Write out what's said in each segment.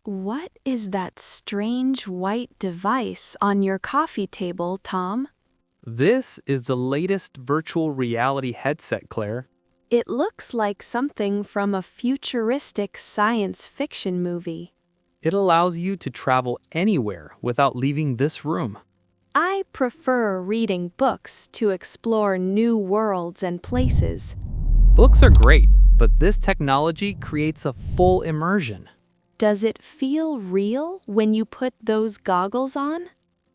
What is that strange white device on your coffee table, Tom? This is the latest virtual reality headset, Claire. It looks like something from a futuristic science fiction movie. It allows you to travel anywhere without leaving this room. I prefer reading books to explore new worlds and places. Books are great, but this technology creates a full immersion. Does it feel real when you put those goggles on?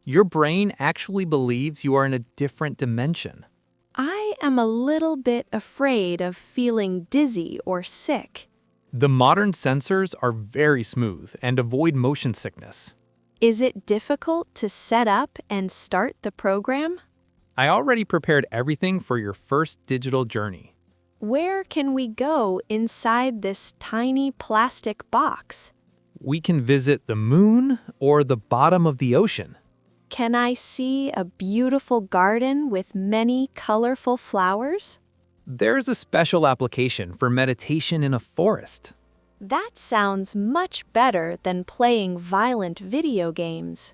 Your brain actually believes you are in a different dimension. I am a little bit afraid of feeling dizzy or sick. The modern sensors are very smooth and avoid motion sickness. Is it difficult to set up and start the program? I already prepared everything for your first digital journey. Where can we go inside this tiny plastic box? We can visit the moon or the bottom of the ocean. Can I see a beautiful garden with many colorful flowers? There's a special application for meditation in a forest. That sounds much better than playing violent video games.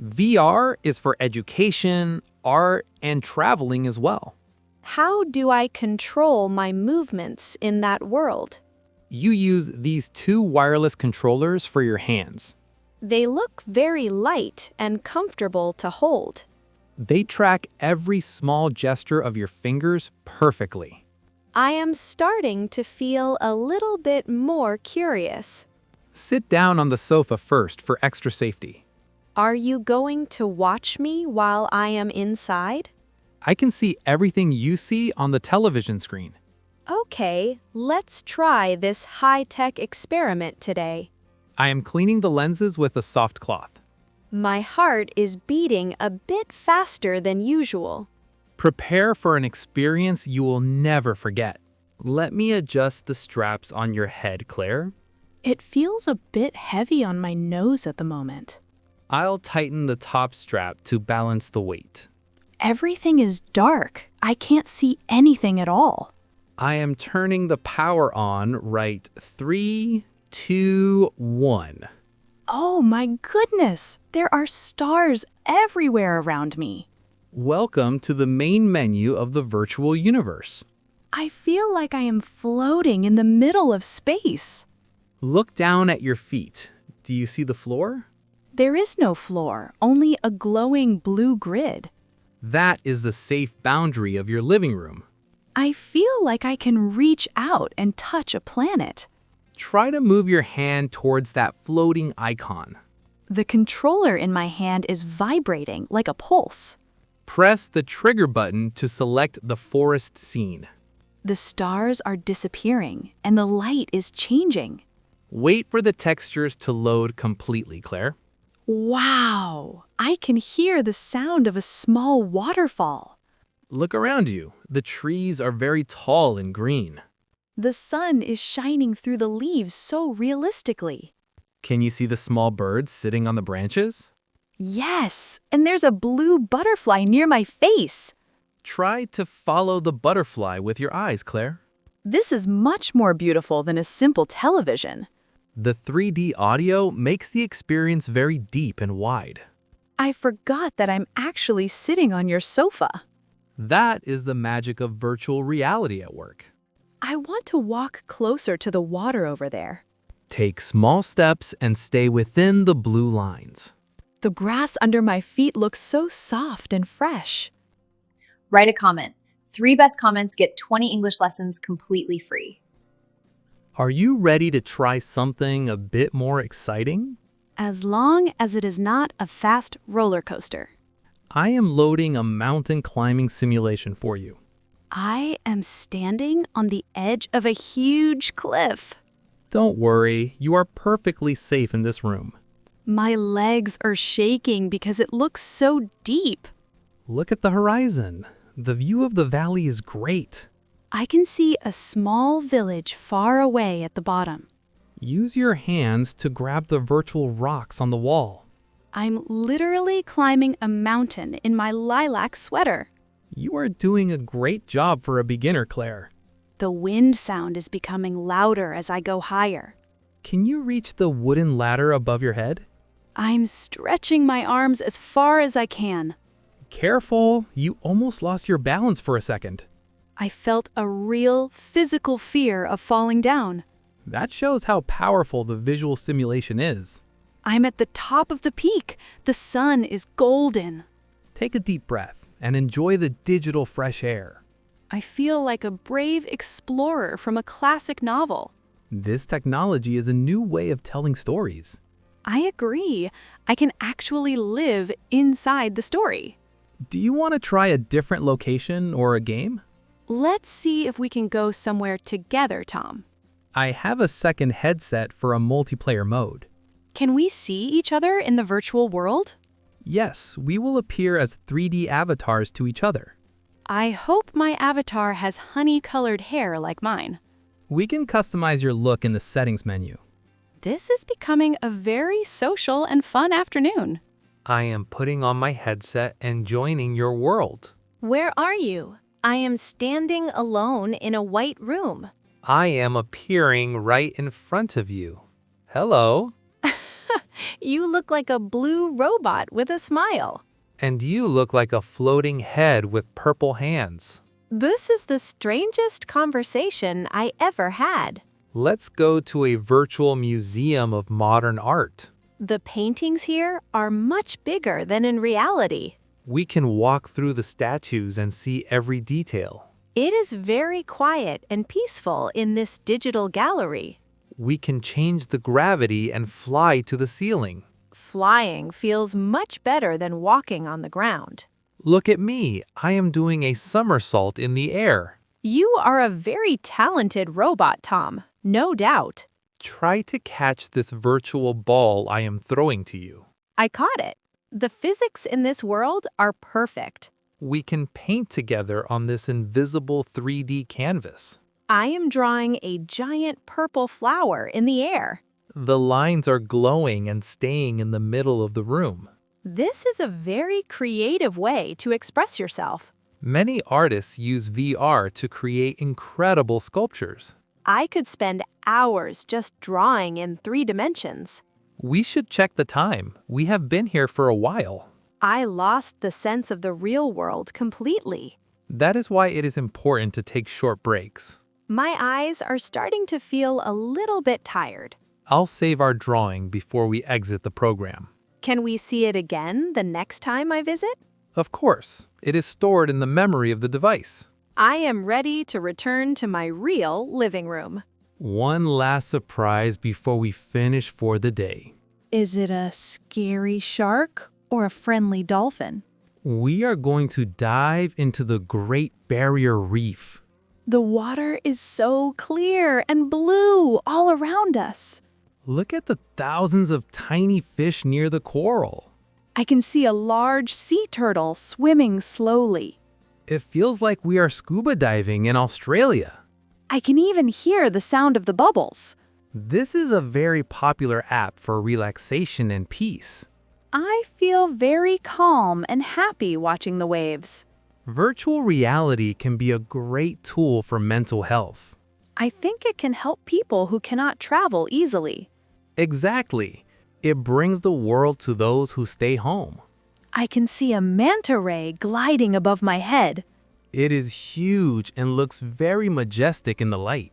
VR is for education, art, and traveling as well. How do I control my movements in that world? You use these two wireless controllers for your hands. They look very light and comfortable to hold. They track every small gesture of your fingers perfectly. I am starting to feel a little bit more curious. Sit down on the sofa first for extra safety. Are you going to watch me while I am inside? I can see everything you see on the television screen. Okay, let's try this high-tech experiment today. I am cleaning the lenses with a soft cloth. My heart is beating a bit faster than usual. Prepare for an experience you will never forget. Let me adjust the straps on your head, Claire. It feels a bit heavy on my nose at the moment. I'll tighten the top strap to balance the weight. Everything is dark. I can't see anything at all. I am turning the power on right 3, 2, 1. Oh my goodness! There are stars everywhere around me. Welcome to the main menu of the virtual universe. I feel like I am floating in the middle of space. Look down at your feet. Do you see the floor? There is no floor, only a glowing blue grid. That is the safe boundary of your living room. I feel like I can reach out and touch a planet. Try to move your hand towards that floating icon. The controller in my hand is vibrating like a pulse. Press the trigger button to select the forest scene. The stars are disappearing and the light is changing. Wait for the textures to load completely, Claire. Wow! I can hear the sound of a small waterfall. Look around you. The trees are very tall and green. The sun is shining through the leaves so realistically. Can you see the small birds sitting on the branches? Yes, and there's a blue butterfly near my face. Try to follow the butterfly with your eyes, Claire. This is much more beautiful than a simple television. The 3D audio makes the experience very deep and wide. I forgot that I'm actually sitting on your sofa. That is the magic of virtual reality at work. I want to walk closer to the water over there. Take small steps and stay within the blue lines. The grass under my feet looks so soft and fresh. Write a comment. 3 best comments get 20 English lessons completely free. Are you ready to try something a bit more exciting? As long as it is not a fast roller coaster. I am loading a mountain climbing simulation for you. I am standing on the edge of a huge cliff. Don't worry, you are perfectly safe in this room. My legs are shaking because it looks so deep. Look at the horizon. The view of the valley is great. I can see a small village far away at the bottom. Use your hands to grab the virtual rocks on the wall. I'm literally climbing a mountain in my lilac sweater. You are doing a great job for a beginner, Claire. The wind sound is becoming louder as I go higher. Can you reach the wooden ladder above your head? I'm stretching my arms as far as I can. Careful, you almost lost your balance for a second. I felt a real physical fear of falling down. That shows how powerful the visual simulation is. I'm at the top of the peak. The sun is golden. Take a deep breath and enjoy the digital fresh air. I feel like a brave explorer from a classic novel. This technology is a new way of telling stories. I agree. I can actually live inside the story. Do you want to try a different location or a game? Let's see if we can go somewhere together, Tom. I have a second headset for a multiplayer mode. Can we see each other in the virtual world? Yes, we will appear as 3D avatars to each other. I hope my avatar has honey-colored hair like mine. We can customize your look in the settings menu. This is becoming a very social and fun afternoon. I am putting on my headset and joining your world. Where are you? I am standing alone in a white room. I am appearing right in front of you. Hello. You look like a blue robot with a smile. And you look like a floating head with purple hands. This is the strangest conversation I ever had. Let's go to a virtual museum of modern art. The paintings here are much bigger than in reality. We can walk through the statues and see every detail. It is very quiet and peaceful in this digital gallery. We can change the gravity and fly to the ceiling. Flying feels much better than walking on the ground. Look at me. I am doing a somersault in the air. You are a very talented robot, Tom. No doubt. Try to catch this virtual ball I am throwing to you. I caught it. The physics in this world are perfect. We can paint together on this invisible 3D canvas. I am drawing a giant purple flower in the air. The lines are glowing and staying in the middle of the room. This is a very creative way to express yourself. Many artists use VR to create incredible sculptures. I could spend hours just drawing in 3 dimensions. We should check the time. We have been here for a while. I lost the sense of the real world completely. That is why it is important to take short breaks. My eyes are starting to feel a little bit tired. I'll save our drawing before we exit the program. Can we see it again the next time I visit? Of course, it is stored in the memory of the device. I am ready to return to my real living room. One last surprise before we finish for the day. Is it a scary shark or a friendly dolphin? We are going to dive into the Great Barrier Reef. The water is so clear and blue all around us. Look at the thousands of tiny fish near the coral. I can see a large sea turtle swimming slowly. It feels like we are scuba diving in Australia. I can even hear the sound of the bubbles. This is a very popular app for relaxation and peace. I feel very calm and happy watching the waves. Virtual reality can be a great tool for mental health. I think it can help people who cannot travel easily. Exactly. It brings the world to those who stay home. I can see a manta ray gliding above my head. It is huge and looks very majestic in the light.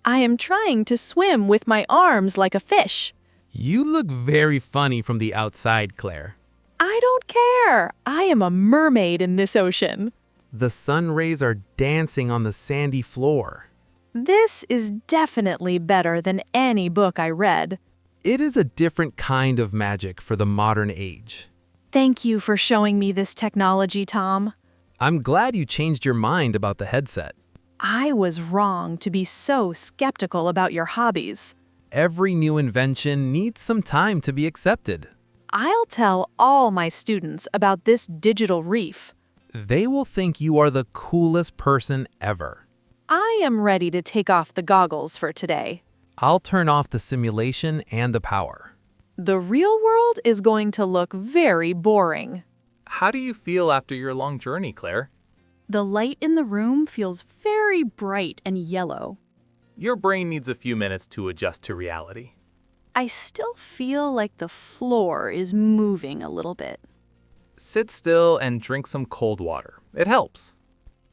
I am trying to swim with my arms like a fish. You look very funny from the outside, Claire. I don't care. I am a mermaid in this ocean. The sun rays are dancing on the sandy floor. This is definitely better than any book I read. It is a different kind of magic for the modern age. Thank you for showing me this technology, Tom. I'm glad you changed your mind about the headset. I was wrong to be so skeptical about your hobbies. Every new invention needs some time to be accepted. I'll tell all my students about this digital reef. They will think you are the coolest person ever. I am ready to take off the goggles for today. I'll turn off the simulation and the power. The real world is going to look very boring. How do you feel after your long journey, Claire? The light in the room feels very bright and yellow. Your brain needs a few minutes to adjust to reality. I still feel like the floor is moving a little bit. Sit still and drink some cold water. It helps.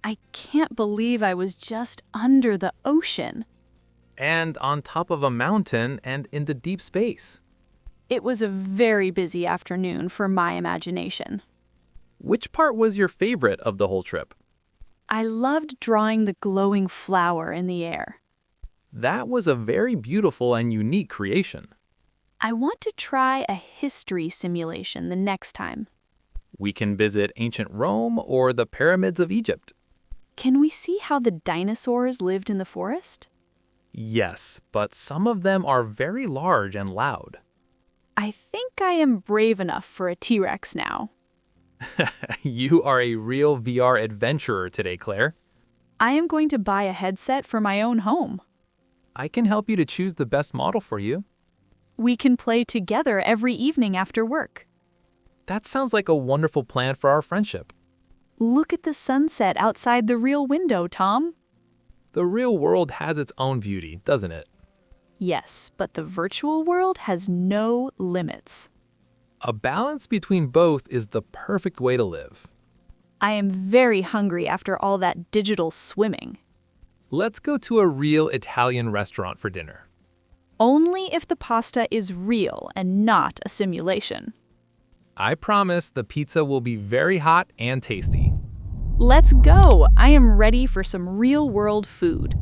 I can't believe I was just under the ocean. And on top of a mountain and in the deep space. It was a very busy afternoon for my imagination. Which part was your favorite of the whole trip? I loved drawing the glowing flower in the air. That was a very beautiful and unique creation. I want to try a history simulation the next time. We can visit ancient Rome or the pyramids of Egypt. Can we see how the dinosaurs lived in the forest? Yes, but some of them are very large and loud. I think I am brave enough for a T-Rex now. You are a real VR adventurer today, Claire. I am going to buy a headset for my own home. I can help you to choose the best model for you. We can play together every evening after work. That sounds like a wonderful plan for our friendship. Look at the sunset outside the real window, Tom. The real world has its own beauty, doesn't it? Yes, but the virtual world has no limits. A balance between both is the perfect way to live. I am very hungry after all that digital swimming. Let's go to a real Italian restaurant for dinner. Only if the pasta is real and not a simulation. I promise the pizza will be very hot and tasty. Let's go! I am ready for some real-world food.